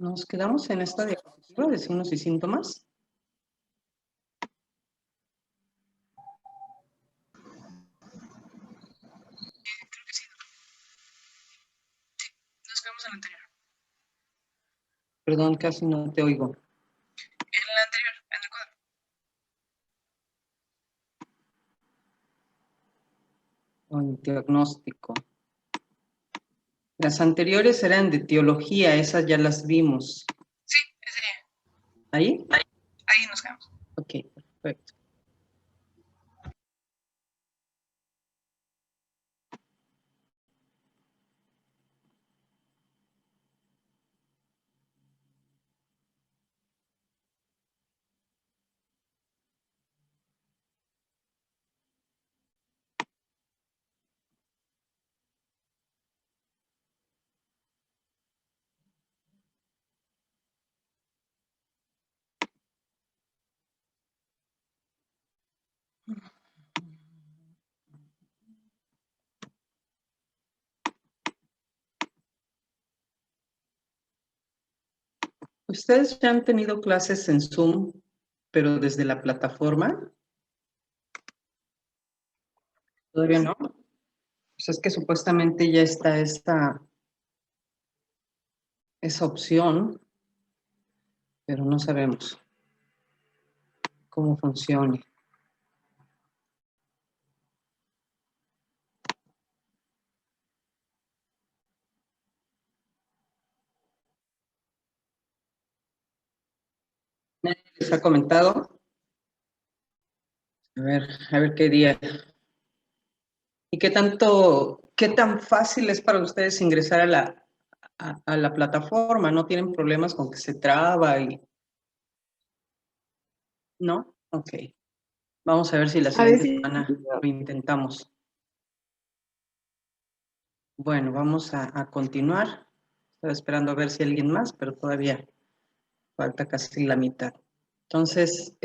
Nos quedamos en esta diapositiva de signos y síntomas. Creo que sí. Sí, nos quedamos en la anterior. Perdón, casi no te oigo. En la anterior, en el cuadro. Un diagnóstico. Las anteriores eran de teología, esas ya las vimos. Sí, ese ya. ¿Ahí? Ahí nos quedamos. Ok, perfecto. ¿Ustedes ya han tenido clases en Zoom, pero desde la plataforma? ¿Todavía no? Pues es que supuestamente ya está esa opción, pero no sabemos cómo funcione. ¿Nadie les ha comentado? A ver qué día. ¿Y qué tan fácil es para ustedes ingresar a la plataforma? ¿No tienen problemas con que se traba y no? Ok. Vamos a ver si la siguiente semana lo intentamos. Bueno, vamos a continuar. Estaba esperando a ver si alguien más, pero todavía falta casi la mitad. Entonces,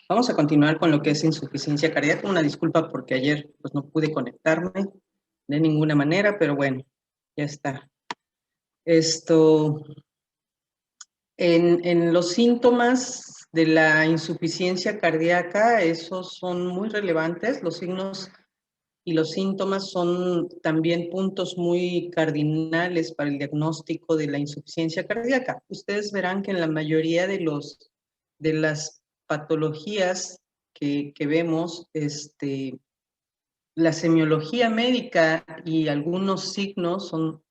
vamos a continuar con lo que es insuficiencia cardíaca. Una disculpa porque ayer pues, no pude conectarme de ninguna manera, pero bueno, ya está. En los síntomas de la insuficiencia cardíaca, esos son muy relevantes. Los signos y los síntomas son también puntos muy cardinales para el diagnóstico de la insuficiencia cardíaca. Ustedes verán que en la mayoría de las patologías que vemos, la semiología médica y algunos signos son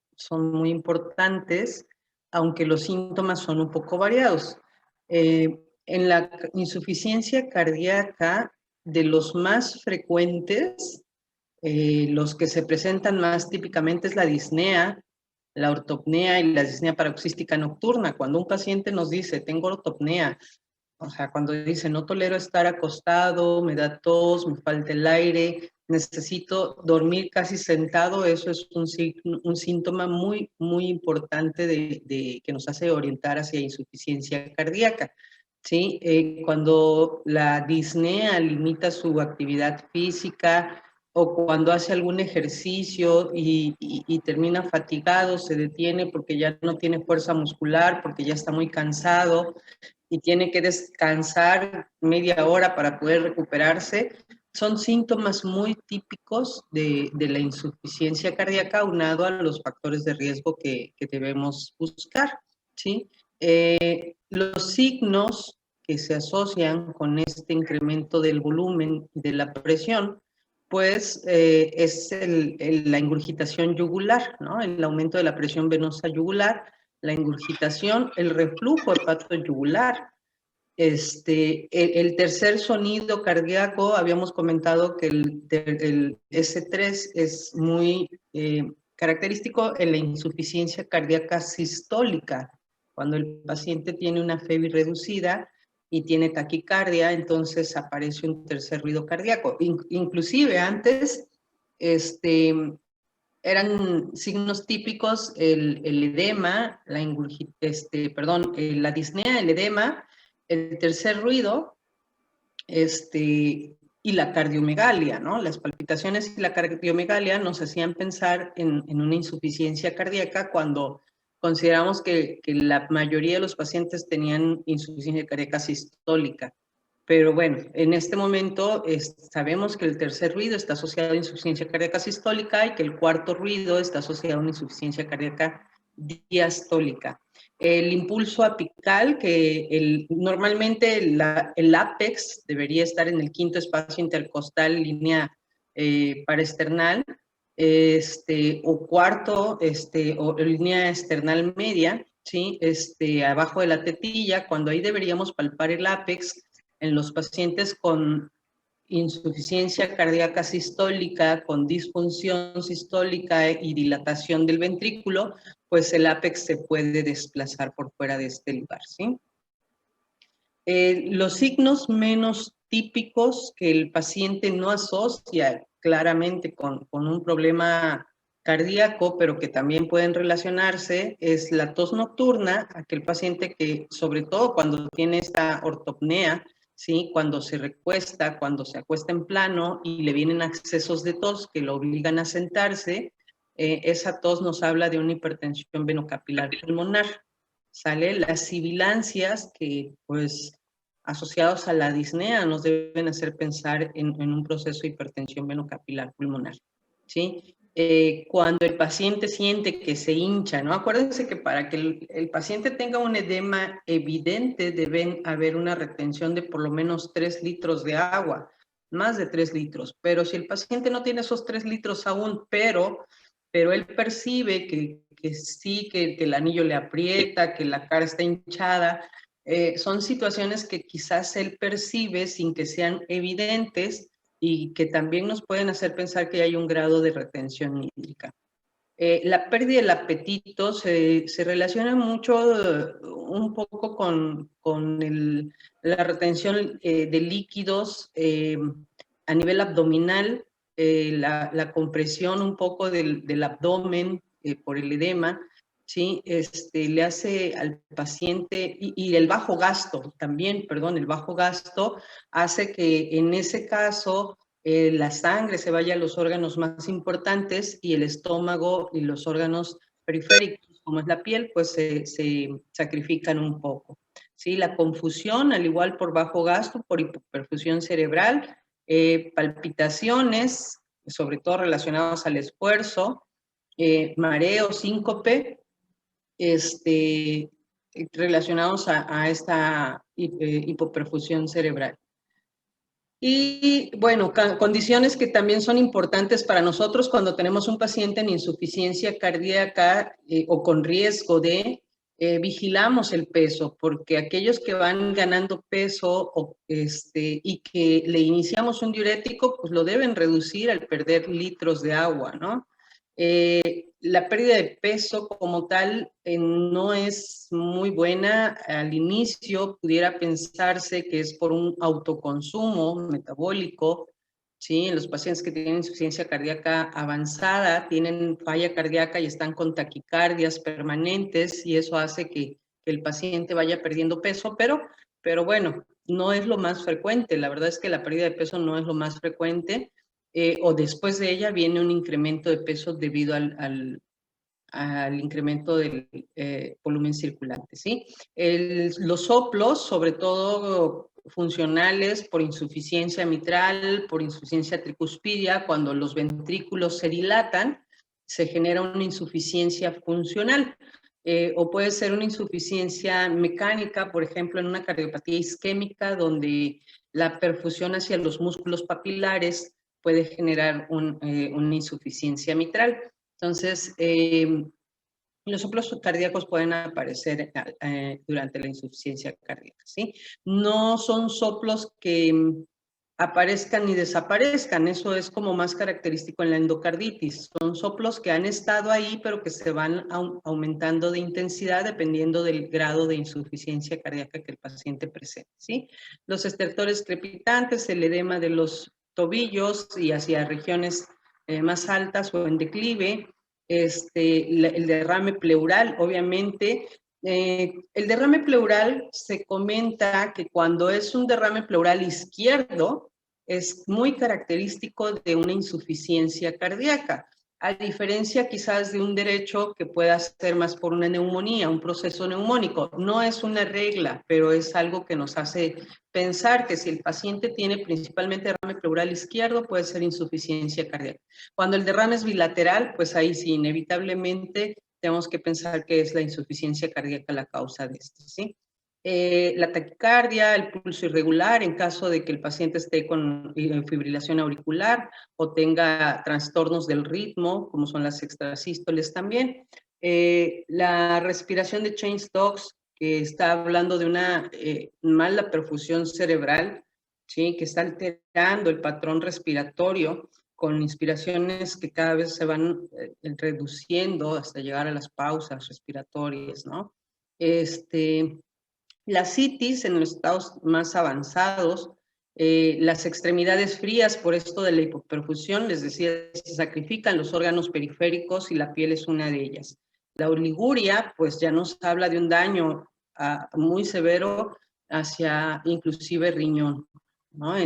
muy importantes, aunque los síntomas son un poco variados. En la insuficiencia cardíaca, de los más frecuentes, los que se presentan más típicamente es la disnea, la ortopnea y la disnea paroxística nocturna. Cuando un paciente nos dice, tengo ortopnea, o sea, cuando dice, no tolero estar acostado, me da tos, me falta el aire, necesito dormir casi sentado, eso es un síntoma muy, muy importante que nos hace orientar hacia insuficiencia cardíaca. ¿Sí? Cuando la disnea limita su actividad física o cuando hace algún ejercicio y termina fatigado, se detiene porque ya no tiene fuerza muscular, porque ya está muy cansado y tiene que descansar media hora para poder recuperarse, son síntomas muy típicos de la insuficiencia cardíaca aunado a los factores de riesgo que debemos buscar, ¿sí? Los signos que se asocian con este incremento del volumen de la presión, pues es la ingurgitación yugular, ¿no? El aumento de la presión venosa yugular, la ingurgitación, el reflujo hepatoyugular. El tercer sonido cardíaco, habíamos comentado que el S3 es muy característico en la insuficiencia cardíaca sistólica. Cuando el paciente tiene una FEBI reducida y tiene taquicardia, entonces aparece un tercer ruido cardíaco. Inclusive antes, eran signos típicos el edema, la disnea, el edema, el tercer ruido, y la cardiomegalia, ¿no? Las palpitaciones y la cardiomegalia nos hacían pensar en una insuficiencia cardíaca cuando consideramos que la mayoría de los pacientes tenían insuficiencia cardíaca sistólica. Pero bueno, en este momento sabemos que el tercer ruido está asociado a insuficiencia cardíaca sistólica y que el cuarto ruido está asociado a una insuficiencia cardíaca diastólica. El impulso apical, que normalmente el ápex debería estar en el quinto espacio intercostal, línea paraesternal, o cuarto, o línea esternal media, ¿sí? Abajo de la tetilla, cuando ahí deberíamos palpar el ápex en los pacientes con insuficiencia cardíaca sistólica, con disfunción sistólica y dilatación del ventrículo, pues el ápex se puede desplazar por fuera de este lugar, ¿sí? Los signos menos típicos que el paciente no asocia claramente con un problema cardíaco, pero que también pueden relacionarse, es la tos nocturna, aquel paciente que, sobre todo cuando tiene esta ortopnea, ¿sí? Cuando se recuesta, cuando se acuesta en plano y le vienen accesos de tos que lo obligan a sentarse, esa tos nos habla de una hipertensión venocapilar pulmonar. ¿Sale? Las sibilancias que, pues, asociados a la disnea nos deben hacer pensar en un proceso de hipertensión venocapilar pulmonar, ¿sí? Cuando el paciente siente que se hincha, ¿no? Acuérdense que para que el paciente tenga un edema evidente deben haber una retención de por lo menos 3 litros de agua, más de 3 litros, pero si el paciente no tiene esos 3 litros aún, pero él percibe que sí, que el anillo le aprieta, que la cara está hinchada, son situaciones que quizás él percibe sin que sean evidentes y que también nos pueden hacer pensar que hay un grado de retención hídrica. La pérdida del apetito se relaciona mucho, un poco con la retención de líquidos a nivel abdominal, la compresión un poco del abdomen por el edema, ¿sí? Le hace al paciente, y el bajo gasto también, perdón, el bajo gasto hace que en ese caso la sangre se vaya a los órganos más importantes y el estómago y los órganos periféricos, como es la piel, pues se sacrifican un poco. ¿Sí? La confusión, al igual por bajo gasto, por hipoperfusión cerebral, palpitaciones, sobre todo relacionadas al esfuerzo, mareo, síncope, relacionados a esta hipoperfusión cerebral. Y bueno, condiciones que también son importantes para nosotros cuando tenemos un paciente en insuficiencia cardíaca o con riesgo de, vigilamos el peso, porque aquellos que van ganando peso y que le iniciamos un diurético, pues lo deben reducir al perder litros de agua, ¿no? La pérdida de peso como tal no es muy buena. Al inicio pudiera pensarse que es por un autoconsumo metabólico, ¿sí? En los pacientes que tienen insuficiencia cardíaca avanzada, tienen falla cardíaca y están con taquicardias permanentes y eso hace que el paciente vaya perdiendo peso, pero bueno, no es lo más frecuente. La verdad es que la pérdida de peso no es lo más frecuente. O después de ella viene un incremento de peso debido al incremento del volumen circulante, ¿sí? Los soplos, sobre todo funcionales por insuficiencia mitral, por insuficiencia tricuspidia, cuando los ventrículos se dilatan, se genera una insuficiencia funcional. O puede ser una insuficiencia mecánica, por ejemplo, en una cardiopatía isquémica, donde la perfusión hacia los músculos papilares puede generar una insuficiencia mitral. Entonces, los soplos cardíacos pueden aparecer durante la insuficiencia cardíaca, ¿sí? No son soplos que aparezcan ni desaparezcan, eso es como más característico en la endocarditis. Son soplos que han estado ahí, pero que se van aumentando de intensidad dependiendo del grado de insuficiencia cardíaca que el paciente presente, ¿sí? Los estertores crepitantes, el edema de los tobillos y hacia regiones más altas o en declive, el derrame pleural, obviamente. El derrame pleural se comenta que cuando es un derrame pleural izquierdo, es muy característico de una insuficiencia cardíaca. A diferencia quizás de un derecho que pueda ser más por una neumonía, un proceso neumónico. No es una regla, pero es algo que nos hace pensar que si el paciente tiene principalmente derrame pleural izquierdo, puede ser insuficiencia cardíaca. Cuando el derrame es bilateral, pues ahí sí, inevitablemente tenemos que pensar que es la insuficiencia cardíaca la causa de esto, ¿sí? La taquicardia, el pulso irregular en caso de que el paciente esté con fibrilación auricular o tenga trastornos del ritmo, como son las extrasístoles también. La respiración de Cheyne-Stokes, que está hablando de una mala perfusión cerebral, ¿sí? Que está alterando el patrón respiratorio con inspiraciones que cada vez se van reduciendo hasta llegar a las pausas respiratorias, ¿no? La citis en los estados más avanzados, las extremidades frías por esto de la hipoperfusión, les decía, se sacrifican los órganos periféricos y la piel es una de ellas. La oliguria, pues ya nos habla de un daño muy severo hacia inclusive riñón, ¿no?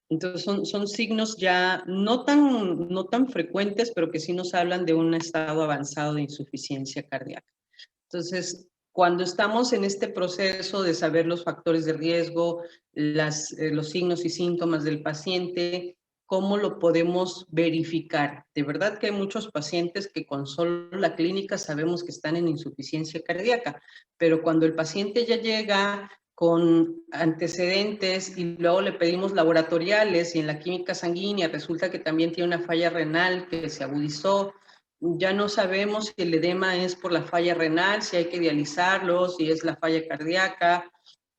Entonces son signos ya no tan frecuentes, pero que sí nos hablan de un estado avanzado de insuficiencia cardíaca. Entonces, cuando estamos en este proceso de saber los factores de riesgo, los signos y síntomas del paciente, ¿cómo lo podemos verificar? De verdad que hay muchos pacientes que con solo la clínica sabemos que están en insuficiencia cardíaca, pero cuando el paciente ya llega con antecedentes y luego le pedimos laboratoriales y en la química sanguínea resulta que también tiene una falla renal que se agudizó, ya no sabemos si el edema es por la falla renal, si hay que dializarlo, si es la falla cardíaca,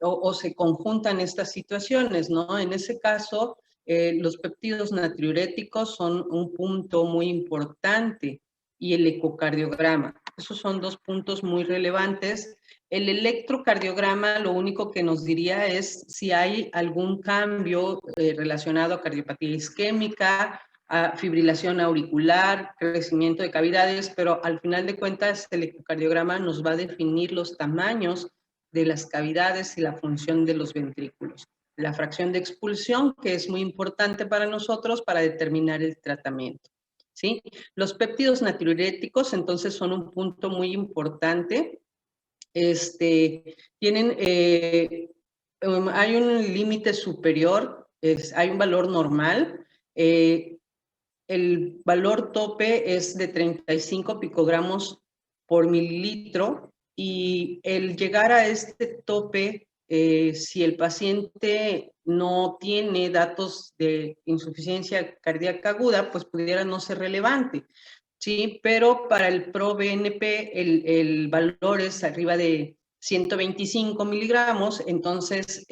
o se conjuntan estas situaciones, ¿no? En ese caso, los péptidos natriuréticos son un punto muy importante y el ecocardiograma. Esos son dos puntos muy relevantes. El electrocardiograma lo único que nos diría es si hay algún cambio relacionado a cardiopatía isquémica, a fibrilación auricular, crecimiento de cavidades, pero al final de cuentas el ecocardiograma nos va a definir los tamaños de las cavidades y la función de los ventrículos. La fracción de expulsión, que es muy importante para nosotros para determinar el tratamiento, ¿sí? Los péptidos natriuréticos, entonces, son un punto muy importante. Tienen, hay un límite superior, hay un valor normal, el valor tope es de 35 picogramos por mililitro y el llegar a este tope, si el paciente no tiene datos de insuficiencia cardíaca aguda, pues pudiera no ser relevante, ¿sí? Pero para el ProBNP el valor es arriba de 125 miligramos, entonces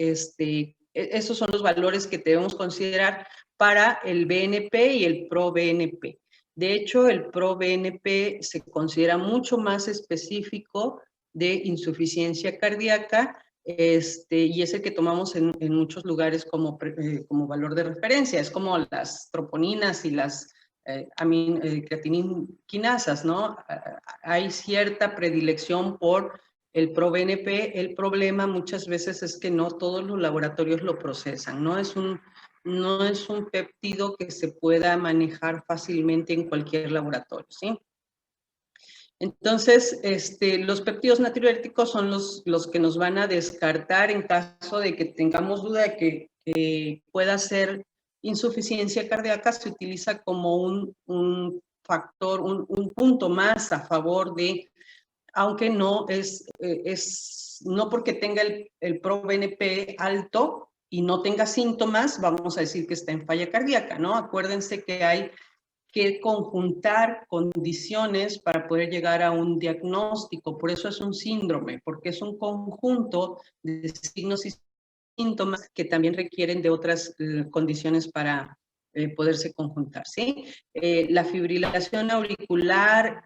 esos son los valores que debemos considerar para el BNP y el ProBNP. De hecho, el ProBNP se considera mucho más específico de insuficiencia cardíaca y es el que tomamos en muchos lugares como valor de referencia. Es como las troponinas y las creatinquinasas, ¿no? Hay cierta predilección por el ProBNP. El problema muchas veces es que no todos los laboratorios lo procesan, no es un péptido que se pueda manejar fácilmente en cualquier laboratorio, ¿sí? Entonces, los péptidos natriuréticos son los que nos van a descartar en caso de que tengamos duda de que pueda ser insuficiencia cardíaca. Se utiliza como un factor, un punto más a favor de, aunque no no porque tenga el ProBNP alto y no tenga síntomas, vamos a decir que está en falla cardíaca, ¿no? Acuérdense que hay que conjuntar condiciones para poder llegar a un diagnóstico. Por eso es un síndrome, porque es un conjunto de signos y síntomas que también requieren de otras condiciones para poderse conjuntar, ¿sí? La fibrilación auricular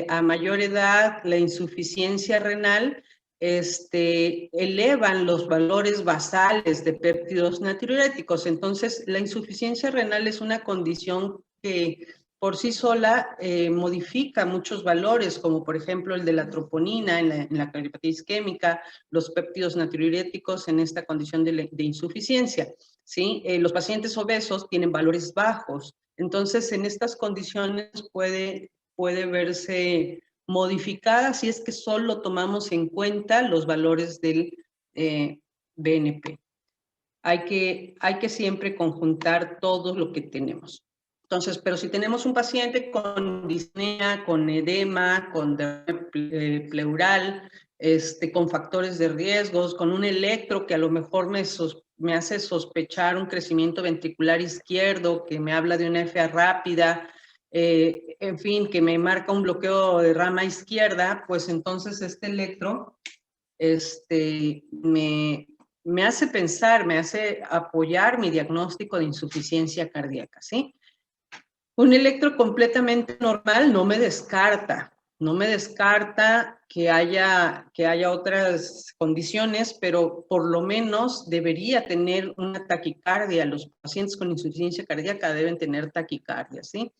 a mayor edad, la insuficiencia renal, elevan los valores basales de péptidos natriuréticos. Entonces, la insuficiencia renal es una condición que por sí sola modifica muchos valores, como por ejemplo el de la troponina en la cardiopatía isquémica, los péptidos natriuréticos en esta condición de insuficiencia, ¿sí? Los pacientes obesos tienen valores bajos Entonces, en estas condiciones puede verse modificada si es que solo tomamos en cuenta los valores del BNP. Hay que siempre conjuntar todo lo que tenemos. Entonces, pero si tenemos un paciente con disnea, con edema, con derrame pleural, con factores de riesgos, con un electro que a lo mejor me hace sospechar un crecimiento ventricular izquierdo, que me habla de una FA rápida, en fin, que me marca un bloqueo de rama izquierda, pues entonces este electro me hace pensar, me hace apoyar mi diagnóstico de insuficiencia cardíaca, ¿sí? Un electro completamente normal no me descarta que haya otras condiciones, pero por lo menos debería tener una taquicardia. Los pacientes con insuficiencia cardíaca deben tener taquicardia, ¿sí?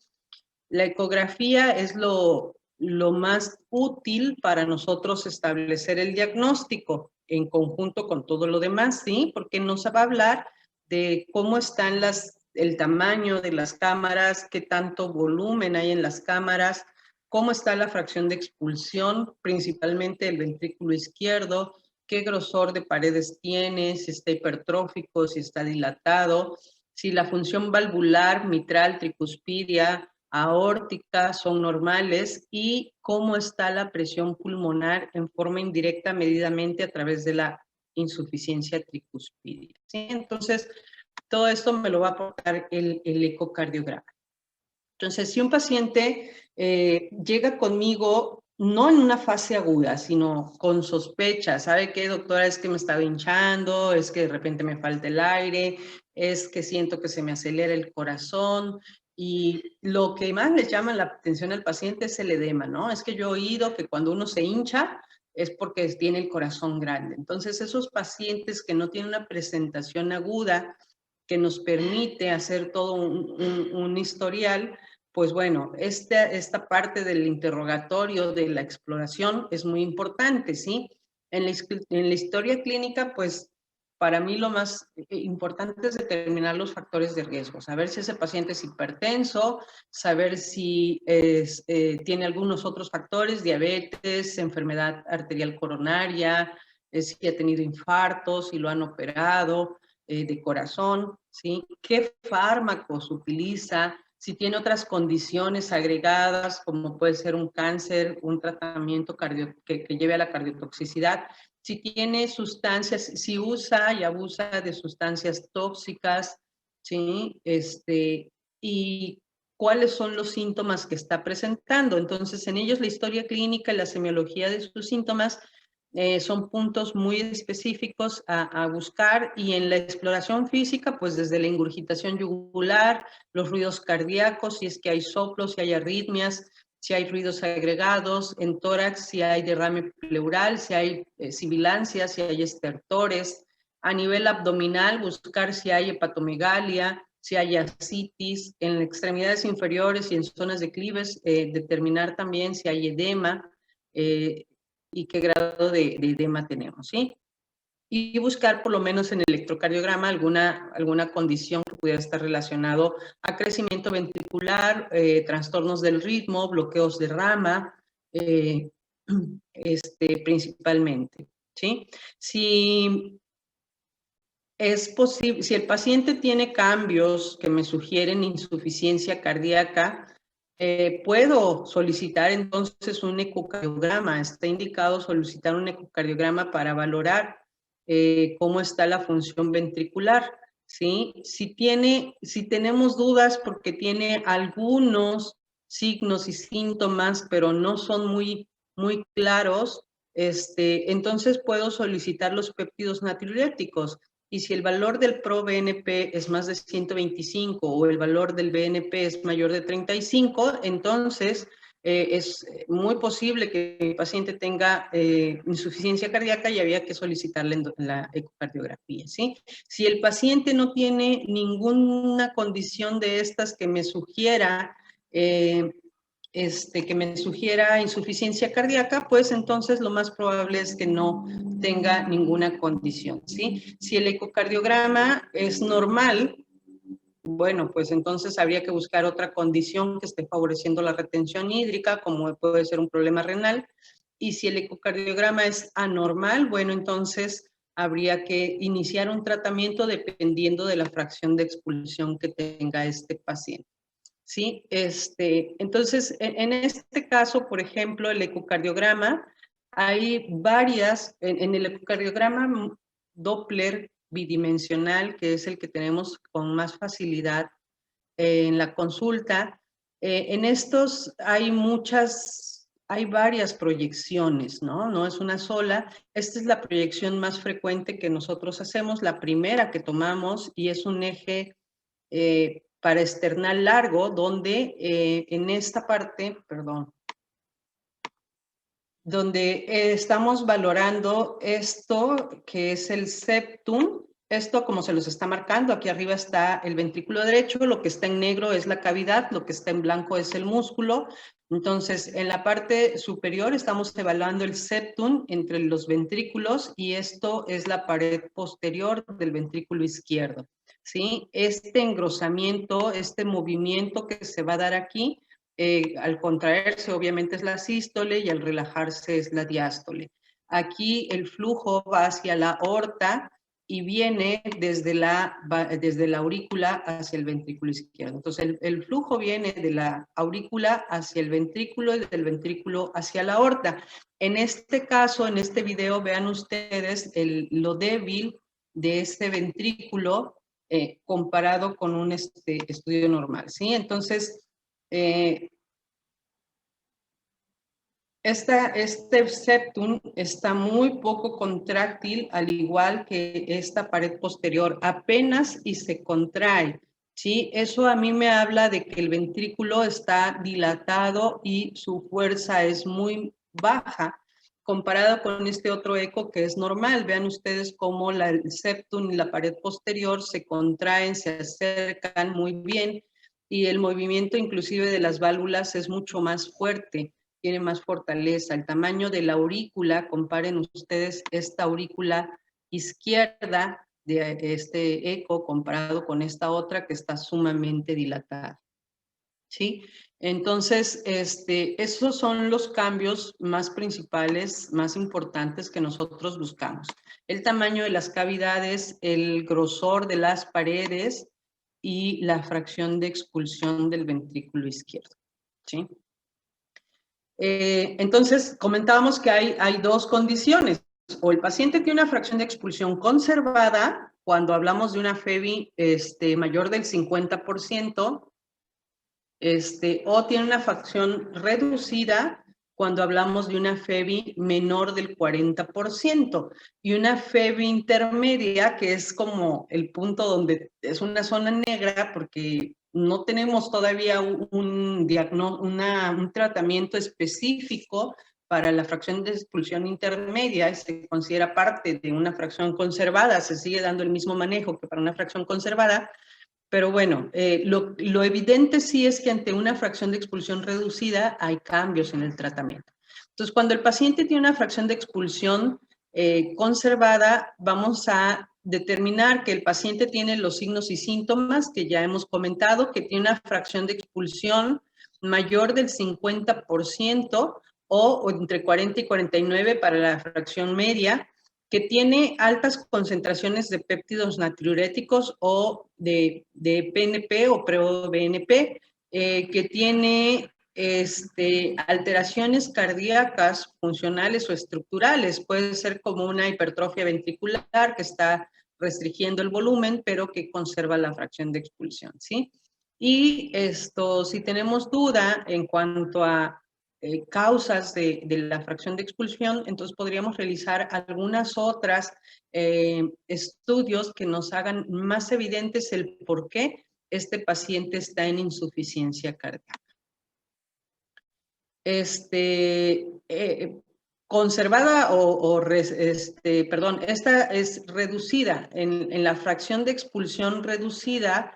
La ecografía es lo más útil para nosotros establecer el diagnóstico en conjunto con todo lo demás, ¿sí? Porque nos va a hablar de cómo están el tamaño de las cámaras, qué tanto volumen hay en las cámaras, cómo está la fracción de expulsión, principalmente el ventrículo izquierdo, qué grosor de paredes tiene, si está hipertrófico, si está dilatado, si la función valvular, mitral, tricuspidia, aórtica son normales y cómo está la presión pulmonar en forma indirecta medidamente a través de la insuficiencia tricuspidia, ¿sí? Entonces, todo esto me lo va a aportar el ecocardiograma. Entonces, si un paciente llega conmigo no en una fase aguda, sino con sospecha, ¿sabe qué, doctora? Es que me estaba hinchando, es que de repente me falta el aire, es que siento que se me acelera el corazón, y lo que más les llama la atención al paciente es el edema, ¿no? Es que yo he oído que cuando uno se hincha es porque tiene el corazón grande. Entonces, esos pacientes que no tienen una presentación aguda que nos permite hacer todo un historial, pues bueno, esta parte del interrogatorio, de la exploración, es muy importante, ¿sí? En la historia clínica, pues para mí lo más importante es determinar los factores de riesgo, saber si ese paciente es hipertenso, saber si tiene algunos otros factores, diabetes, enfermedad arterial coronaria, si ha tenido infartos, si lo han operado de corazón, ¿sí? ¿Qué fármacos utiliza? Si tiene otras condiciones agregadas, como puede ser un cáncer, un tratamiento que lleve a la cardiotoxicidad, si tiene sustancias, si usa y abusa de sustancias tóxicas, ¿sí? Y cuáles son los síntomas que está presentando. Entonces, en ellos la historia clínica y la semiología de sus síntomas son puntos muy específicos a buscar, y en la exploración física, pues desde la ingurgitación yugular, los ruidos cardíacos, si es que hay soplos, si hay arritmias, si hay ruidos agregados, en tórax, si hay derrame pleural, si hay sibilancia, si hay estertores, a nivel abdominal, buscar si hay hepatomegalia, si hay ascitis, en extremidades inferiores y en zonas declives, determinar también si hay edema, y qué grado de edema tenemos, ¿sí? Y buscar por lo menos en el electrocardiograma alguna condición que pudiera estar relacionado a crecimiento ventricular, trastornos del ritmo, bloqueos de rama, principalmente, ¿sí? Si es posible, si el paciente tiene cambios que me sugieren insuficiencia cardíaca, puedo solicitar entonces un ecocardiograma. Está indicado solicitar un ecocardiograma para valorar cómo está la función ventricular, ¿sí? Si tenemos dudas porque tiene algunos signos y síntomas, pero no son muy claros, entonces puedo solicitar los péptidos natriuréticos. Y si el valor del ProBNP es más de 125 o el valor del BNP es mayor de 35, entonces es muy posible que el paciente tenga insuficiencia cardíaca y había que solicitarle la ecocardiografía, ¿sí? Si el paciente no tiene ninguna condición de estas que me sugiera insuficiencia cardíaca, pues entonces lo más probable es que no tenga ninguna condición, ¿sí? Si el ecocardiograma es normal, bueno, pues entonces habría que buscar otra condición que esté favoreciendo la retención hídrica, como puede ser un problema renal. Y si el ecocardiograma es anormal, bueno, entonces habría que iniciar un tratamiento dependiendo de la fracción de expulsión que tenga este paciente. ¿Sí? Entonces, en este caso, por ejemplo, el ecocardiograma, hay varias, en el ecocardiograma Doppler bidimensional, que es el que tenemos con más facilidad en la consulta, en estos hay varias proyecciones, ¿no? No es una sola. Esta es la proyección más frecuente que nosotros hacemos, la primera que tomamos, y es un eje para esternal largo, donde en esta parte, perdón, donde estamos valorando esto que es el septum. Esto, como se los está marcando, aquí arriba está el ventrículo derecho, lo que está en negro es la cavidad, lo que está en blanco es el músculo. Entonces, en la parte superior estamos evaluando el septum entre los ventrículos y esto es la pared posterior del ventrículo izquierdo, ¿sí? Este engrosamiento, este movimiento que se va a dar aquí, al contraerse obviamente es la sístole y al relajarse es la diástole. Aquí el flujo va hacia la aorta y viene desde la aurícula hacia el ventrículo izquierdo. Entonces el flujo viene de la aurícula hacia el ventrículo y del ventrículo hacia la aorta. En este caso, en este video, vean ustedes lo débil de este ventrículo comparado con un estudio normal, ¿sí? Entonces, este septum está muy poco contráctil, al igual que esta pared posterior, apenas y se contrae, ¿sí? Eso a mí me habla de que el ventrículo está dilatado y su fuerza es muy baja, comparado con este otro eco que es normal. Vean ustedes cómo el septum y la pared posterior se contraen, se acercan muy bien, y el movimiento inclusive de las válvulas es mucho más fuerte, tiene más fortaleza. El tamaño de la aurícula, comparen ustedes esta aurícula izquierda de este eco comparado con esta otra que está sumamente dilatada, ¿sí? Entonces, esos son los cambios más principales, más importantes que nosotros buscamos. El tamaño de las cavidades, el grosor de las paredes y la fracción de expulsión del ventrículo izquierdo, ¿sí? Entonces, comentábamos que hay dos condiciones. O el paciente tiene una fracción de expulsión conservada, cuando hablamos de una FEBI mayor del 50%, o tiene una fracción reducida cuando hablamos de una FEBI menor del 40%, y una FEBI intermedia, que es como el punto donde es una zona negra, porque no tenemos todavía un tratamiento específico para la fracción de expulsión intermedia, se considera parte de una fracción conservada, se sigue dando el mismo manejo que para una fracción conservada, pero bueno, lo evidente sí es que ante una fracción de expulsión reducida hay cambios en el tratamiento. Entonces, cuando el paciente tiene una fracción de expulsión conservada, vamos a determinar que el paciente tiene los signos y síntomas que ya hemos comentado, que tiene una fracción de expulsión mayor del 50% o entre 40 y 49 para la fracción media, que tiene altas concentraciones de péptidos natriuréticos o de PNP o pro-BNP, que tiene alteraciones cardíacas funcionales o estructurales. Puede ser como una hipertrofia ventricular que está restringiendo el volumen, pero que conserva la fracción de expulsión, ¿sí? Y si tenemos duda en cuanto a causas de la fracción de expulsión, entonces podríamos realizar algunas otras estudios que nos hagan más evidentes el por qué este paciente está en insuficiencia cardíaca. Conservada perdón, esta es reducida en la fracción de expulsión reducida.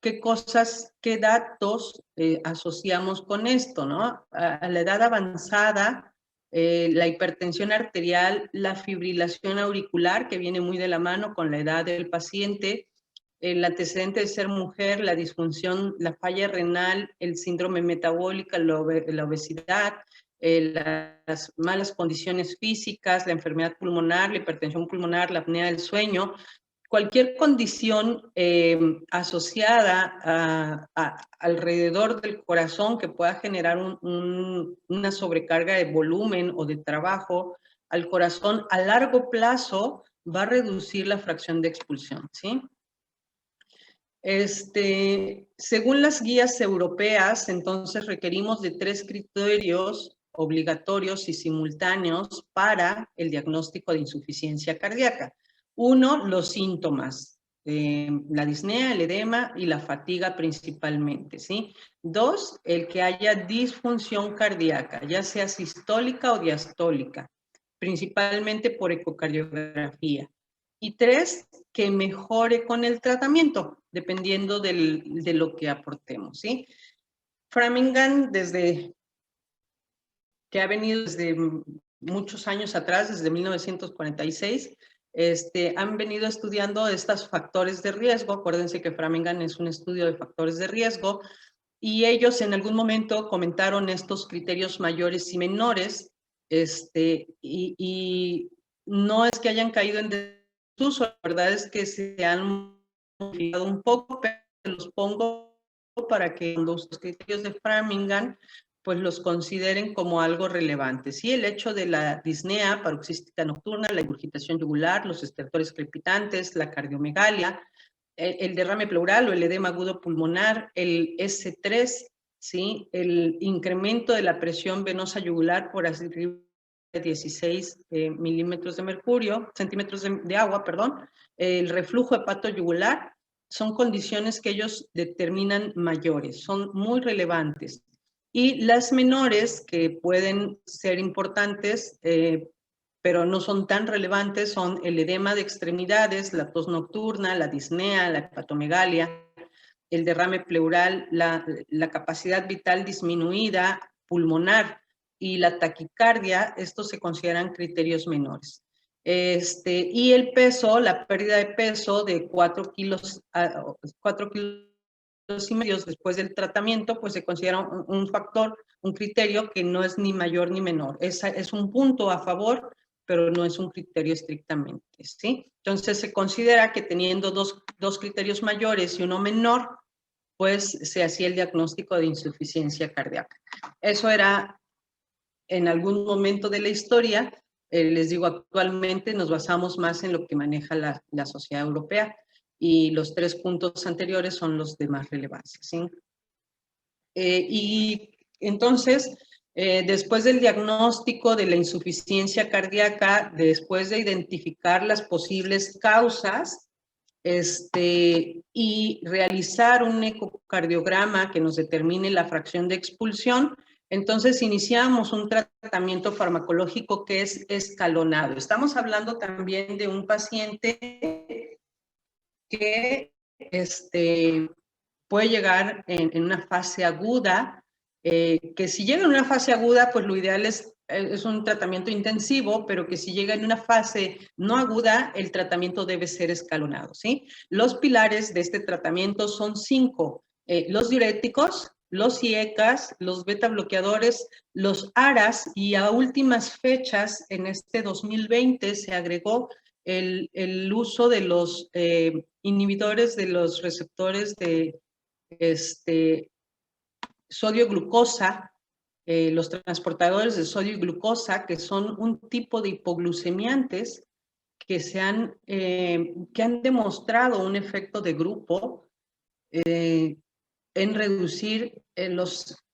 ¿Qué datos asociamos con esto, ¿no? A la edad avanzada, la hipertensión arterial, la fibrilación auricular, que viene muy de la mano con la edad del paciente, el antecedente de ser mujer, la disfunción, la falla renal, el síndrome metabólico, la obesidad, las malas condiciones físicas, la enfermedad pulmonar, la hipertensión pulmonar, la apnea del sueño, cualquier condición asociada alrededor del corazón que pueda generar una sobrecarga de volumen o de trabajo al corazón a largo plazo va a reducir la fracción de expulsión, ¿sí? Según las guías europeas, entonces requerimos de 3 criterios obligatorios y simultáneos para el diagnóstico de insuficiencia cardíaca. 1, los síntomas, la disnea, el edema y la fatiga principalmente, ¿sí? 2, el que haya disfunción cardíaca, ya sea sistólica o diastólica, principalmente por ecocardiografía. Y 3, que mejore con el tratamiento, dependiendo de lo que aportemos, ¿sí? Framingham, desde que ha venido desde muchos años atrás, desde 1946, han venido estudiando estos factores de riesgo. Acuérdense que Framingham es un estudio de factores de riesgo, y ellos en algún momento comentaron estos criterios mayores y menores, y no es que hayan caído en desuso, la verdad es que se han modificado un poco, pero los pongo para que los criterios de Framingham pues los consideren como algo relevante. Sí, el hecho de la disnea paroxística nocturna, la ingurgitación yugular, los estertores crepitantes, la cardiomegalia, el derrame pleural o el edema agudo pulmonar, el S3, ¿sí? El incremento de la presión venosa yugular por arriba de 16 milímetros de mercurio, centímetros de agua, perdón, el reflujo hepatoyugular, son condiciones que ellos determinan mayores, son muy relevantes. Y las menores, que pueden ser importantes, pero no son tan relevantes, son el edema de extremidades, la tos nocturna, la disnea, la hepatomegalia, el derrame pleural, la capacidad vital disminuida, pulmonar y la taquicardia. Estos se consideran criterios menores. Y el peso, la pérdida de peso de 4 kilos y medio después del tratamiento, pues se considera un factor, un criterio que no es ni mayor ni menor. Es un punto a favor, pero no es un criterio estrictamente, ¿sí? Entonces se considera que teniendo dos criterios mayores y uno menor, pues se hacía el diagnóstico de insuficiencia cardíaca. Eso era en algún momento de la historia. Les digo, actualmente nos basamos más en lo que maneja la sociedad europea, y los 3 puntos anteriores son los de más relevancia, ¿sí? Y entonces, después del diagnóstico de la insuficiencia cardíaca, después de identificar las posibles causas, y realizar un ecocardiograma que nos determine la fracción de expulsión, entonces iniciamos un tratamiento farmacológico que es escalonado. Estamos hablando también de un paciente que puede llegar en una fase aguda, que si llega en una fase aguda, pues lo ideal es un tratamiento intensivo, pero que si llega en una fase no aguda, el tratamiento debe ser escalonado, ¿sí? Los pilares de este tratamiento son 5, los diuréticos, los IECAs, los beta bloqueadores, los ARAs, y a últimas fechas, en este 2020, se agregó el uso de los inhibidores de los receptores de sodio-glucosa, los transportadores de sodio y glucosa, que son un tipo de hipoglucemiantes que han demostrado un efecto de grupo en reducir los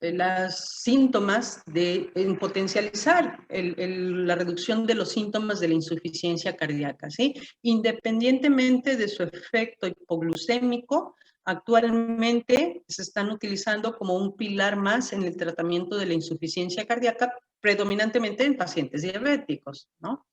síntomas, en potencializar la reducción de los síntomas de la insuficiencia cardíaca, ¿sí? Independientemente de su efecto hipoglucémico, actualmente se están utilizando como un pilar más en el tratamiento de la insuficiencia cardíaca, predominantemente en pacientes diabéticos, ¿no?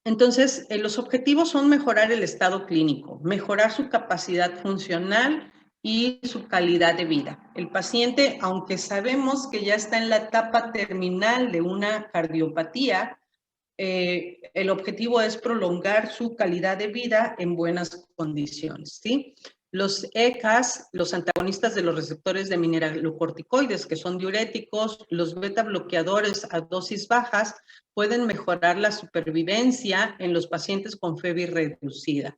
Entonces, los objetivos son mejorar el estado clínico, mejorar su capacidad funcional y su calidad de vida. El paciente, aunque sabemos que ya está en la etapa terminal de una cardiopatía, el objetivo es prolongar su calidad de vida en buenas condiciones, ¿sí? Los ECAs, los antagonistas de los receptores de mineralocorticoides, que son diuréticos, los beta bloqueadores a dosis bajas, pueden mejorar la supervivencia en los pacientes con fiebre reducida.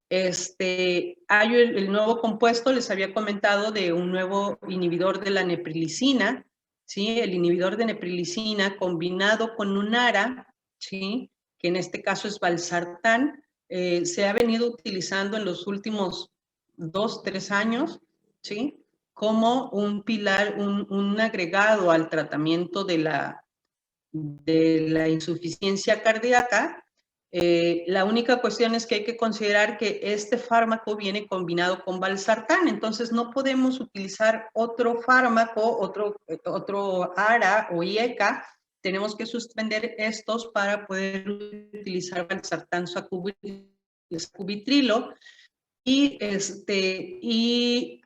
Hay el nuevo compuesto, les había comentado de un nuevo inhibidor de la neprilicina, ¿sí? El inhibidor de neprilicina combinado con un ARA, ¿sí? Que en este caso es valsartán, se ha venido utilizando en los últimos 2-3 años, ¿sí? Como un pilar, un agregado al tratamiento de la insuficiencia cardíaca. La única cuestión es que hay que considerar que este fármaco viene combinado con valsartán, entonces no podemos utilizar otro fármaco, otro ARA o IECA, tenemos que suspender estos para poder utilizar valsartán sacubitrilo. Y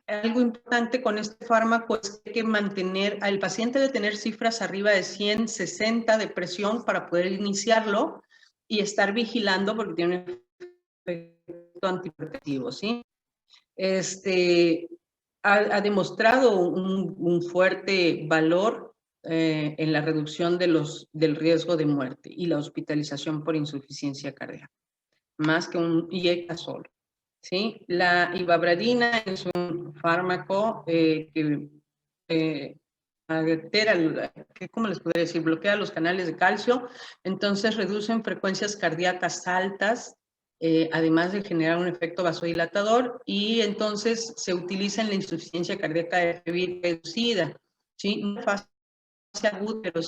algo importante con este fármaco es que hay que mantener al paciente de tener cifras arriba de 160 de presión para poder iniciarlo y estar vigilando porque tiene un efecto antihipertensivo, ¿sí? Ha demostrado un fuerte valor en la reducción del riesgo de muerte y la hospitalización por insuficiencia cardíaca, más que un IECA solo. ¿Sí? La ivabradina es un fármaco que altera, ¿cómo les podría decir? Bloquea los canales de calcio, entonces reducen frecuencias cardíacas altas, además de generar un efecto vasodilatador, y entonces se utiliza en la insuficiencia cardíaca de fiebre reducida, ¿sí? Una fase aguda, pero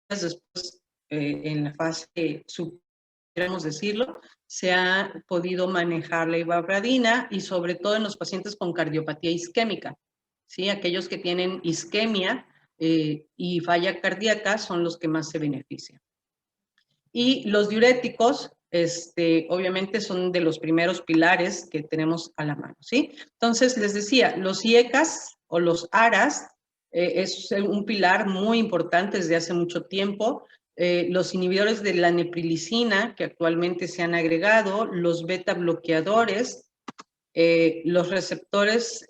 después en la fase superior, queremos decirlo, se ha podido manejar la ivabradina y sobre todo en los pacientes con cardiopatía isquémica, ¿sí? Aquellos que tienen isquemia y falla cardíaca son los que más se benefician. Y los diuréticos, obviamente son de los primeros pilares que tenemos a la mano, ¿sí? Entonces, les decía, los IECAs o los ARAs es un pilar muy importante desde hace mucho tiempo. Los inhibidores de la neprilicina, que actualmente se han agregado, los beta bloqueadores, los receptores,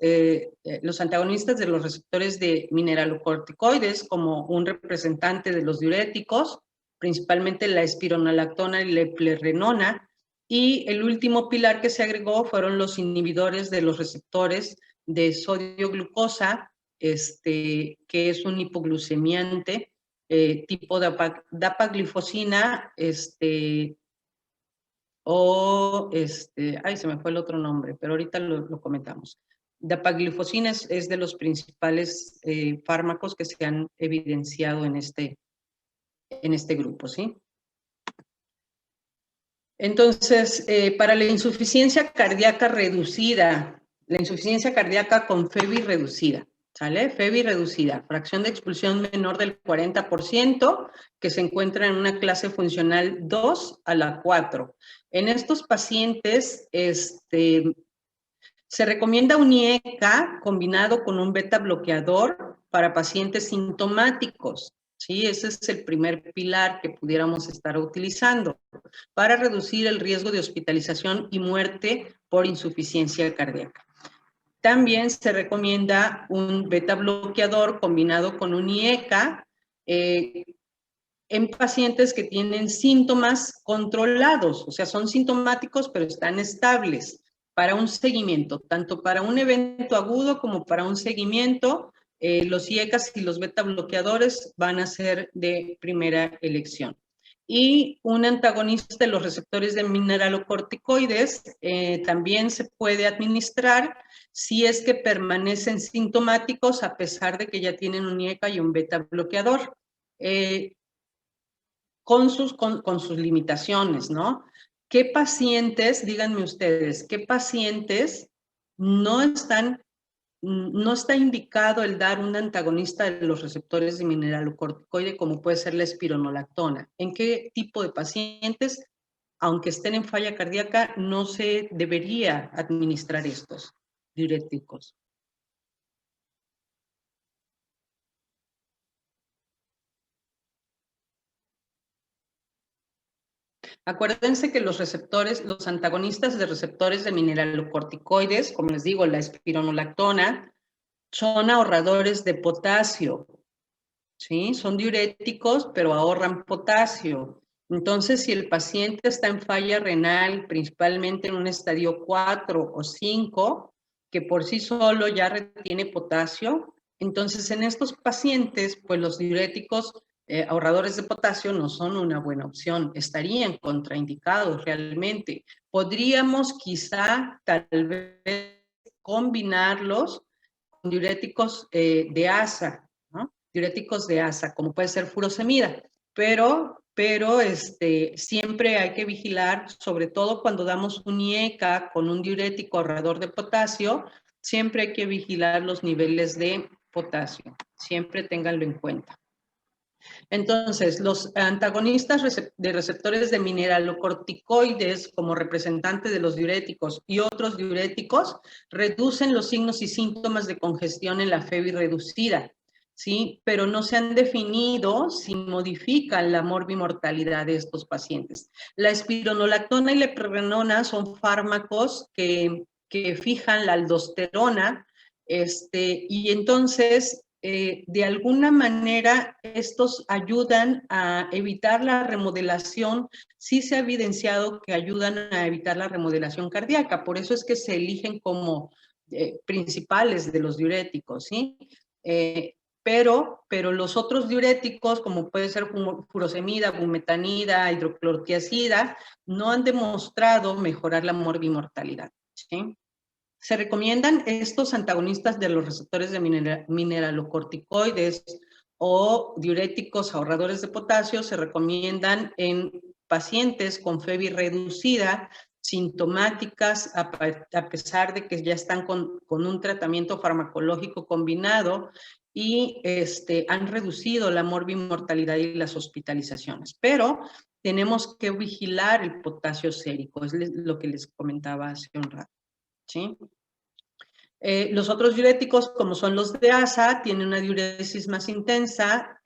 los antagonistas de los receptores de mineralocorticoides, como un representante de los diuréticos, principalmente la espironolactona y la eplerenona, y el último pilar que se agregó fueron los inhibidores de los receptores de sodio-glucosa, que es un hipoglucemiante tipo dapaglifosina, se me fue el otro nombre, pero ahorita lo comentamos. Dapaglifosina es de los principales fármacos que se han evidenciado en este grupo, ¿sí? Entonces, para la insuficiencia cardíaca reducida, la insuficiencia cardíaca con FEBI reducida, ¿sale? FEBI reducida, fracción de expulsión menor del 40%, que se encuentra en una clase funcional 2 a la 4. En estos pacientes, se recomienda un IECA combinado con un beta bloqueador para pacientes sintomáticos, ¿sí? Ese es el primer pilar que pudiéramos estar utilizando para reducir el riesgo de hospitalización y muerte por insuficiencia cardíaca. También se recomienda un beta bloqueador combinado con un IECA en pacientes que tienen síntomas controlados, o sea, son sintomáticos pero están estables, para un seguimiento, tanto para un evento agudo como para un seguimiento, los IECAs y los beta bloqueadores van a ser de primera elección. Y un antagonista de los receptores de mineralocorticoides también se puede administrar si es que permanecen sintomáticos a pesar de que ya tienen un IECA y un beta bloqueador. Con sus limitaciones, ¿no? ¿Qué pacientes, díganme ustedes, qué pacientes no está indicado el dar un antagonista de los receptores de mineralocorticoide como puede ser la espironolactona? ¿En qué tipo de pacientes, aunque estén en falla cardíaca, no se debería administrar estos diuréticos? Acuérdense que los receptores, los antagonistas de receptores de mineralocorticoides, como les digo, la espironolactona, son ahorradores de potasio, ¿sí? Son diuréticos, pero ahorran potasio. Entonces, si el paciente está en falla renal, principalmente en un estadio 4 o 5, que por sí solo ya retiene potasio, entonces en estos pacientes, pues los diuréticos ahorradores de potasio no son una buena opción, estarían contraindicados realmente. Podríamos quizá tal vez combinarlos con diuréticos de ASA, ¿no? Diuréticos de ASA, como puede ser furosemida, pero siempre hay que vigilar, sobre todo cuando damos un IECA con un diurético ahorrador de potasio, siempre hay que vigilar los niveles de potasio, siempre ténganlo en cuenta. Entonces, los antagonistas de receptores de mineralocorticoides como representantes de los diuréticos y otros diuréticos reducen los signos y síntomas de congestión en la febris reducida, ¿sí? Pero no se han definido si modifican la morbimortalidad de estos pacientes. La espironolactona y la eplerenona son fármacos que fijan la aldosterona, y entonces de alguna manera estos ayudan a evitar la remodelación, sí se ha evidenciado que ayudan a evitar la remodelación cardíaca, por eso es que se eligen como principales de los diuréticos, ¿sí? Pero los otros diuréticos, como puede ser furosemida, bumetanida, hidroclorotiazida, no han demostrado mejorar la morbimortalidad, ¿sí? Se recomiendan estos antagonistas de los receptores de mineralocorticoides o diuréticos ahorradores de potasio, se recomiendan en pacientes con febris reducida, sintomáticas, a pesar de que ya están con un tratamiento farmacológico combinado y han reducido la morbimortalidad y las hospitalizaciones. Pero tenemos que vigilar el potasio sérico, es lo que les comentaba hace un rato. ¿Sí? Los otros diuréticos, como son los de ASA, tienen una diuresis más intensa,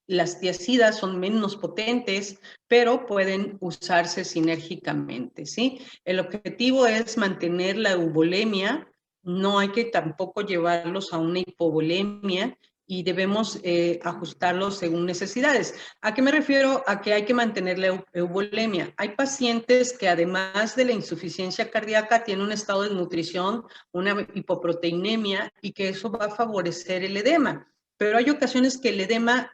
las tiazidas son menos potentes, pero pueden usarse sinérgicamente, ¿sí? El objetivo es mantener la eubolemia, no hay que tampoco llevarlos a una hipovolemia y debemos ajustarlos según necesidades. ¿A qué me refiero? A que hay que mantener la eubolemia. Hay pacientes que además de la insuficiencia cardíaca tienen un estado de nutrición, una hipoproteinemia y que eso va a favorecer el edema. Pero hay ocasiones que el edema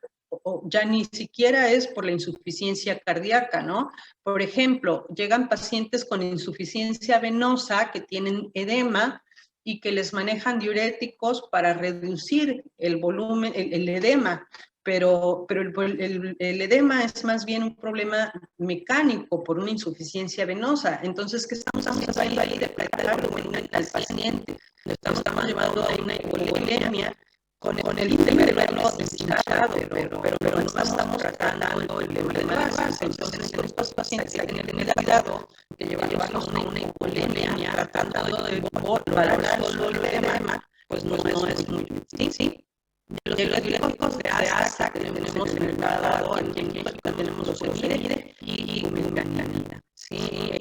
ya ni siquiera es por la insuficiencia cardíaca, ¿no? Por ejemplo, llegan pacientes con insuficiencia venosa que tienen edema y que les manejan diuréticos para reducir el volumen, el edema, pero el edema es más bien un problema mecánico por una insuficiencia venosa. Entonces, ¿qué estamos haciendo ahí de preparar el volumen al paciente? Lo estamos llevando a una hipovolemia con el fin de verlo deshinchado, pero no estamos tratando el problema de base. Entonces, en estos pacientes hay que tener cuidado de llevarlos a una hipovolemia tratando de valorar solo el edema, pues no es muy útil, ¿sí? De los diuréticos de ASA que tenemos en el mercado, aquí en México tenemos furosemida y bumetanida. Sí,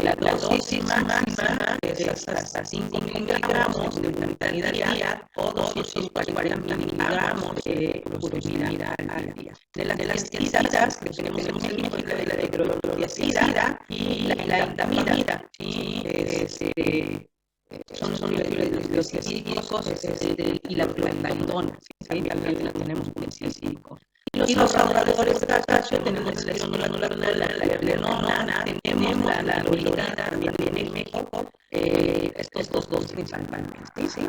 la dosis máxima es hasta 5 miligramos de bumetanida al día o 240 miligramos de furosemida al día. De las tiazidas que tenemos en México, la hidroclorotiazida y la indamida, ¿sí? Son los científicos y la clorantona, también la tenemos con científicos. Y los ahorradores de potasio tenemos la espironolactona, la eplerenona, tenemos la lorida también en México, estos dos principalmente, ¿sí?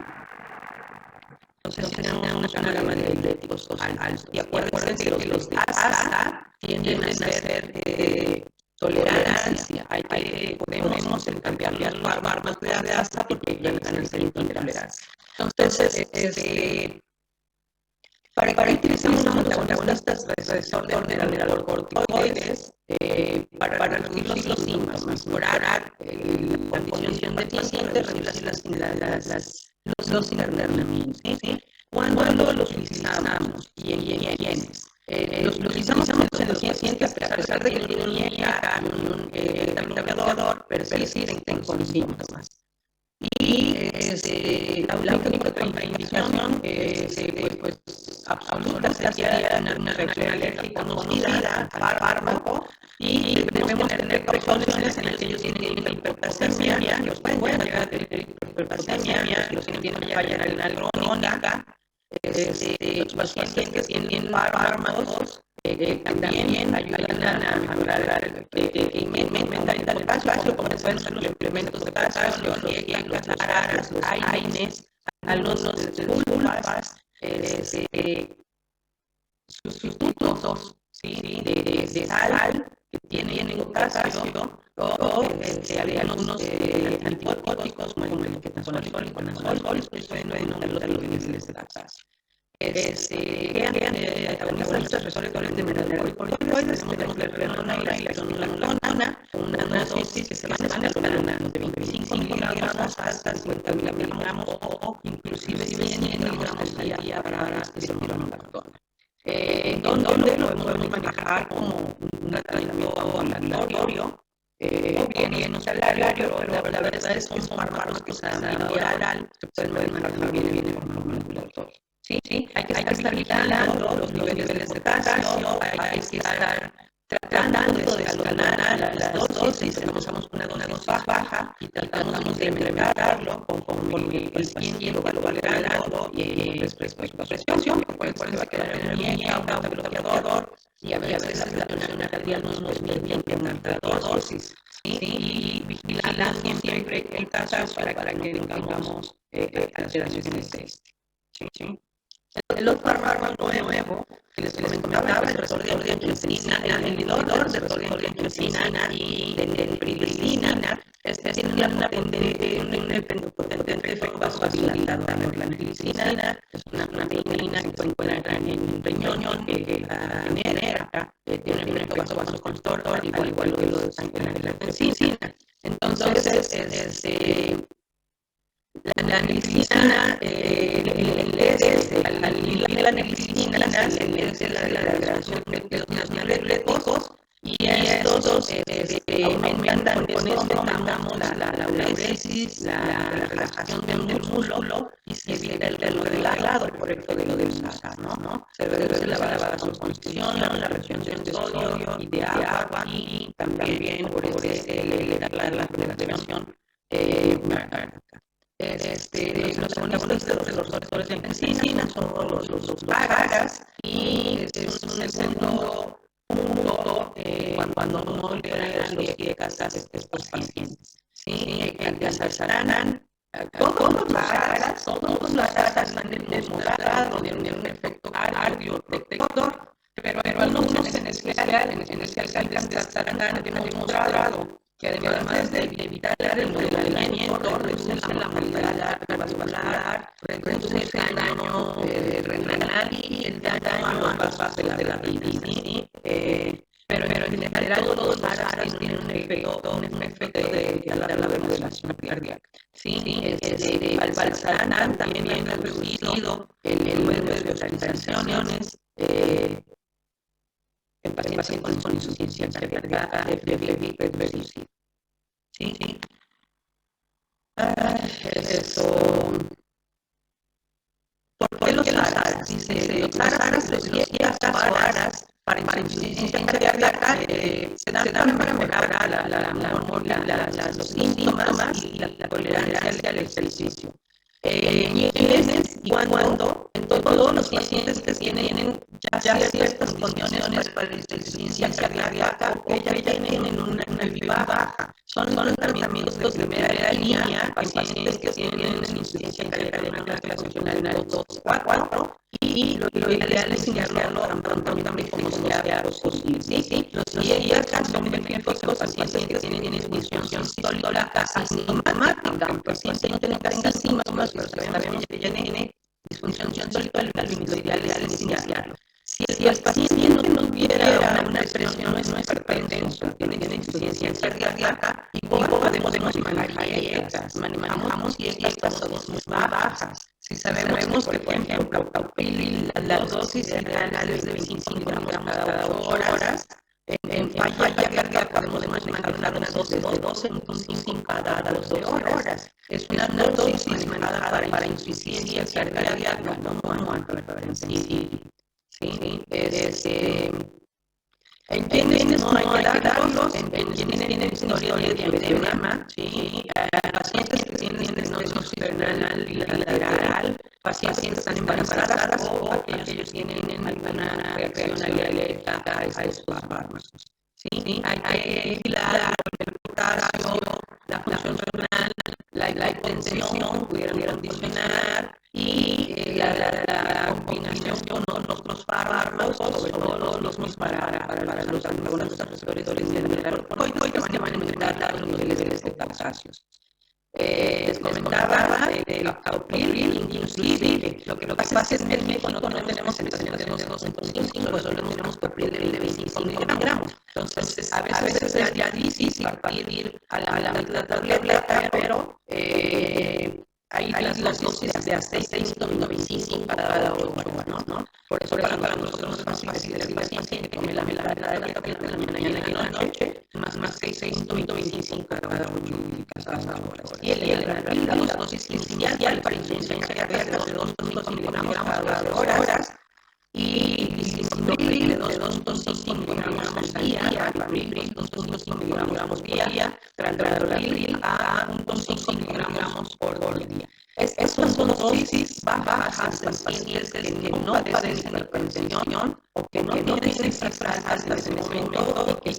Entonces tenemos una gama de diuréticos altos. Y acuérdense que los de ASA tienden a ser tolerancia. Podemos cambiar los fármacos de ASA porque llegan a ser intolerancia. Entonces, ¿para qué utilizamos los antagonistas receptor de mineralocorticoides? Para reducir los síntomas, mejorar la condición del paciente, reducir los internamientos, ¿sí? ¿Cuándo los utilizamos y en quiénes? Los utilizamos en los pacientes que a pesar de que tienen un IECA y un beta bloqueador, persisten con síntomas. Y la única contraindicación pues absoluta sería una reacción alérgica conocida al fármaco, y debemos tener precauciones en aquellos que tienen hiperplasia, los que pueden llegar a tener hiperplasia, los que tienen falla renal crónica, los pacientes que tienen fármacos que también ayudan a mejorar el potasio, como pueden ser los suplementos de potasio, los aras, los AINES, algunos sulfas, sustitutos de sal que tienen potasio, o algunos antibióticos como el ketanol y conazol, que pueden aumentar los niveles de potasio. Antagonizan los receptores de mineralocorticoides, tenemos la renona y la isotonilactona, una dosis que se van a esperar de 25 miligramos hasta 50 miligramos, o inclusive 100 miligramos al día para isotonilactona. Donde lo podemos manejar como un tratamiento ambulatorio, o bien hospitalario, pero la verdad es que son fármacos que se dan vía oral, se pueden manejar también en forma ambulatoria. Sí, hay que estar vigilando los niveles de potasio, hay que estar tratando de escalonar las dosis. Empezamos con una dosis baja y tratamos de incrementarlo conforme el paciente lo va logrando respecto a presión, que puede quedar en el IECA, un bloqueador, y a veces la presión arterial no nos permite incrementar dosis. Y vigilando siempre el potasio para que no tengamos alteraciones de este. ¿Sí? El otro fármaco nuevo que les comentaba, el receptor de angiotensina, el inhibidor del receptor de angiotensina y de prednisona, tiene un potente efecto vasodilatador. La angiotensina es una proteína que se encuentra en el riñón, que la genera, tiene un efecto vasoconstrictor, igual que lo de la angiotensina. Entonces, la angiotensina, al inhibir la angiotensina, se enlece la degradación de péptidos diuréticos, y estos aumentan, con esto aumentamos la uresis, la relajación del músculo, y se evita el remodelado correcto de lo de usar, ¿no? Se reduce la vasoconstricción, la retención de sodio y de agua, y también favorece la regeneración mecánica. Los antagonistas de los receptores de angiotensina son los vagas, y es un segundo punto cuando no liberan los IECAs a estos pacientes. Alcazarán, todos las vagas están demostrados de un efecto cardioprotector, pero algunos en especial alcazarán demostrado que además de evitar el envenenamiento, reducen la mortalidad cardiovascular, reduce el daño renal y el daño a ambas fases de la vida. Pero en general todos los aras tienen un efecto de la remodelación cardíaca. El valsartán también ha reducido el número de hospitalizaciones en pacientes con insuficiencia cardíaca reducida. Eso. ¿Por qué los aras? Dice, los aras, los IECAs para insuficiencia cardíaca se dan para mejorar los síntomas y la tolerancia al ejercicio. ¿Quiénes y cuándo? En todos los pacientes que tienen ya ciertas condiciones para la insuficiencia cardíaca, o que ya tienen una vida baja. Son los tratamientos de primera línea en pacientes que tienen insuficiencia cardíaca de una funcional 2-4, y lo ideal es iniciarlo tan prontamente como sea posible. Los IECAs son benéficos en pacientes que tienen disfunción sistólica asintomática. Un paciente no tenga síntomas, pero sabemos que ya tiene disfunción sistólica, lo ideal es iniciarlo. Si el paciente no tuviera una presión no es hipertenso, tiene insuficiencia cardíaca, y podemos manejar IECAs. Manejamos IECAs hasta dosis más bajas. Si sabemos que, por ejemplo, las dosis ideales de 25 miligramos cada 8 horas, en falla cardíaca podemos manejar una dosis de 12.5 cada 12 horas. Es una dosis manejada para insuficiencia cardíaca, no hipertensión. ¿Sí? En quienes no hay que darlos, en quienes tienen historia de edema, ¿sí? Pacientes que tienen estenosis renal bilateral, pacientes que están embarazadas o aquellos que tienen alguna reacción alérgica a estos fármacos. ¿Sí? Hay que vigilar el potasio, la función renal, la hipotensión, pudieran condicionar y la combinación con otros fármacos, sobre todo los mismos para los algunos receptores del glucocorticoides que van a aumentar los niveles de potasios. Les comentaba el captopril, inclusive, lo que pasa es que en México no tenemos estaciones de 2.5, pues solo tenemos captopril de 25 miligramos. Entonces, a veces es ya difícil partir a la tableta, pero hay las dosis de hasta 6.25 cada 8 horas, ¿no? Por eso para nosotros es más fácil el paciente que tome la tableta de la tableta en la mañana y en la noche, más 6.25 cada 8 horas. Y el adrenalina, la dosis inicial para insuficiencia cardíaca de 2.5 miligramos cada 12 horas y lisinopril de 2.5 miligramos al día, captopril 2.5 miligramos por día, trazodone a 1.5 miligramos por día. Estas son dosis bajas en pacientes que no padecen hipertensión o que no tienen cifras altas en ese momento y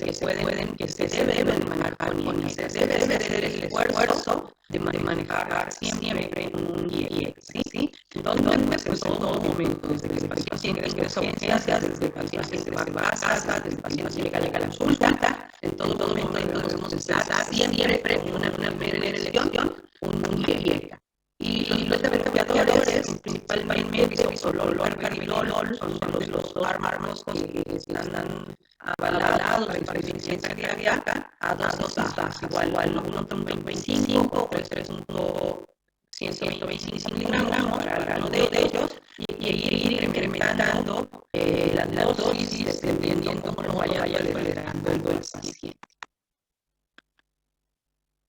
que se deben manejar con IEC. Se debe hacer el esfuerzo de manejar siempre un IEC, ¿sí? Donde pues en todo momento, desde que el paciente ingresa a urgencias, desde el paciente se va a casa, desde el paciente llega a la consulta, en todo momento debemos estar siempre una primera elección, un IEC. Y los beta-bloqueadores, principalmente bisoprolol, carvedilol, son los fármacos que están avalados para insuficiencia cardíaca a dosis bajas, igual 1.25 o 3.125 miligramos para uno de ellos y ir incrementando las dosis dependiendo cómo lo vaya tolerando el paciente.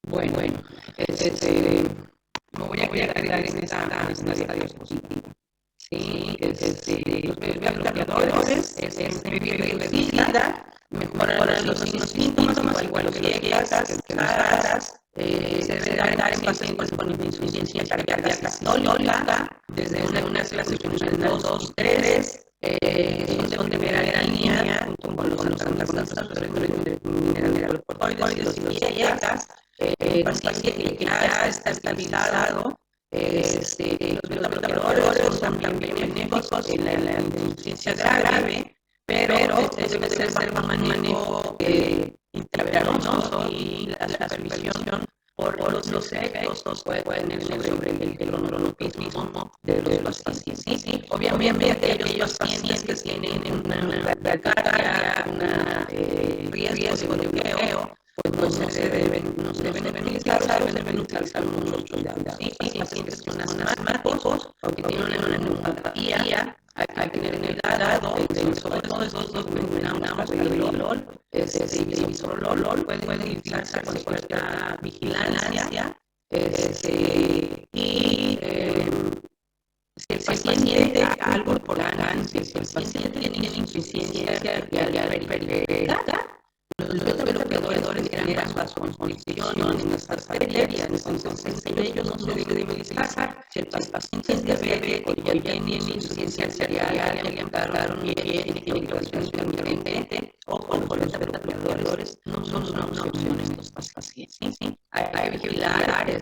Bueno, me voy a quedar en esta diapositiva. Sí, los beta-bloqueadores es bebida, mejoran los síntomas, igual los dietas, caras, se debe dar en pacientes con insuficiencia cardíaca sistólica, desde una clasificación 2, 3, son de primera línea, junto con los anticonceptivos de corticoides y los dietas. El paciente que ya está estabilizado, los beta-bloqueadores son también benéficos en la insuficiencia grave, pero debe ser un manejo intravenoso y la supervisión por los efectos que pueden tener sobre el cronotropismo de los pacientes. ¿Sí? Obviamente, aquellos pacientes que tienen una taquicardia, riesgo de bloqueo, pues no se deben utilizar mucho cuidado. ¿Sí? Pacientes con asmáticos o que tienen una neuropatía, hay que tener cuidado, sobre todo esos dos que mencionamos, carvedilol, bisoprolol, pueden utilizarse con cierta vigilancia, y si el paciente tiene algo corporal, si el paciente tiene insuficiencia periférica, los beta-bloqueadores generan vasoconstricción en estas arterias, entonces ellos no se deben utilizar. Si el paciente es diabético y ya tiene insuficiencia arterial, ya le empezaron y tiene coagulación intermitente, o con los beta-bloqueadores no son una opción en estos pacientes. ¿Sí? Hay que vigilar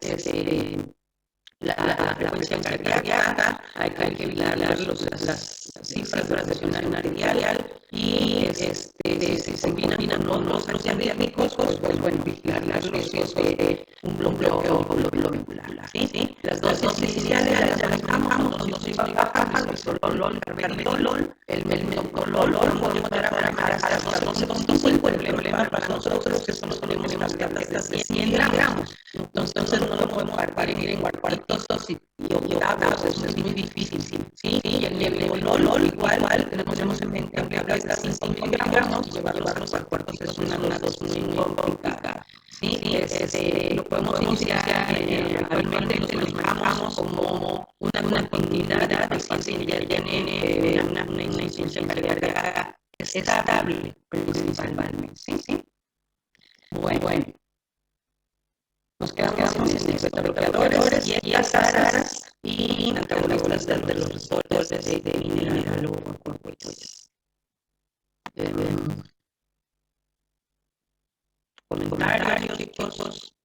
la frecuencia cardíaca, hay que vigilar las cifras de la presión arterial y si se combinan con los antidiabéticos, pues bueno, vigilar los riesgos de un bloqueo glomerular. ¿Sí? Las dosis iniciales ya manejamos, dos dosis bajas, bisoprolol, carvedilol, el metoprolol, podemos dar a manejar hasta 12.5. El problema para nosotros es que solo tenemos unas tabletas de 100 gramos. Entonces no lo podemos partir en cuartitos y y octavos, eso es muy difícil, ¿sí? Y el nebolol igual, tenemos en mente que habla de 5 miligramos, llevarlos al cuerpo es una dosis muy complicada, ¿sí? Lo podemos iniciar, actualmente los manejamos como una cantidad de paciente que ya tiene una insuficiencia cardíaca estable, principalmente, ¿sí? Bueno. Nos quedamos en beta-bloqueadores y aras y antagonistas de los receptores de mineral o corticoides. Comentarios, chicos.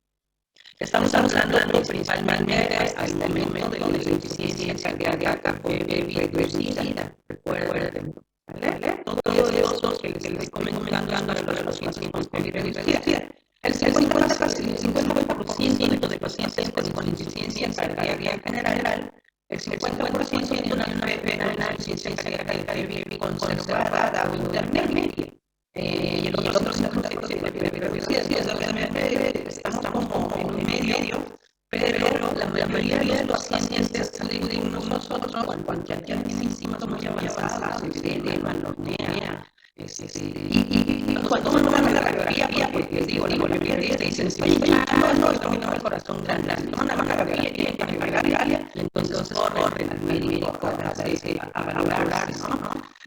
Estamos hablando principalmente hasta el momento de la insuficiencia cardíaca reversida. Recuerden, ¿vale? Todo eso que les estoy comentando de los pacientes con reversida. El 50% de pacientes con insuficiencia cardíaca general, el 50% de una insuficiencia cardíaca conservada o intermedia. Y el otro 50% de reversida. Obviamente estamos como en un medio, pero la mayoría de los pacientes que nosotros, cuando ya tienen síntomas muy avanzados, edema, apnea, y cuando uno va a la radiografía, porque les digo, la radiografía te dicen, no, el corazón grande, no, la radiografía tiene que regarle, y entonces corren al médico a valorar,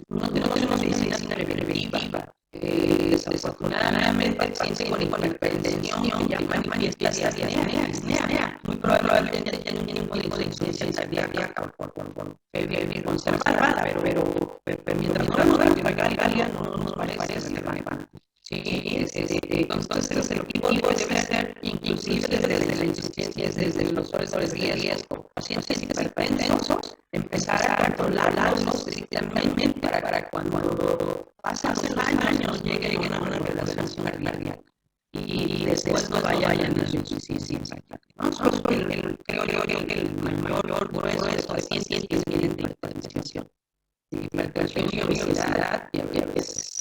no tenemos una medicina preventiva. Desafortunadamente, el paciente con hipertensión que ya manifiesta disnea, muy probablemente tiene un tipo de insuficiencia cardíaca bien conservada, pero mientras no la regarle, no nos parece relevante. Sí, entonces el objetivo debe ser inclusive desde la insuficiencia, desde los factores de riesgo, pacientes hipertensos, empezar a controlarlos estrictamente para cuando pasan los años lleguen a una relación cardíaca y después no vayan a su insuficiencia cardíaca. Creo que el mayor grueso de los pacientes tienen hipertensión, obesidad, diabetes.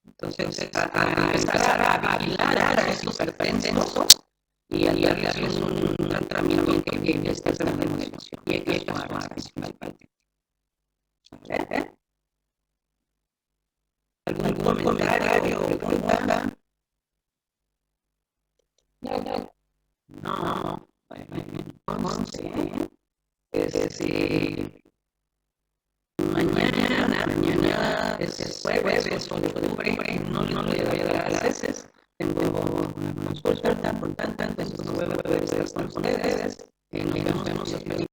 Entonces, a empezar a vigilar a estos hipertensos y a darles un tratamiento que esté prestando emoción y hay que tomar principalmente. ¿Algún comentario o pregunta? No. Mañana es jueves, es 8 de octubre, no le voy a dar clases, tengo una consulta tan importante, entonces no voy a poder estar con ustedes, nos vemos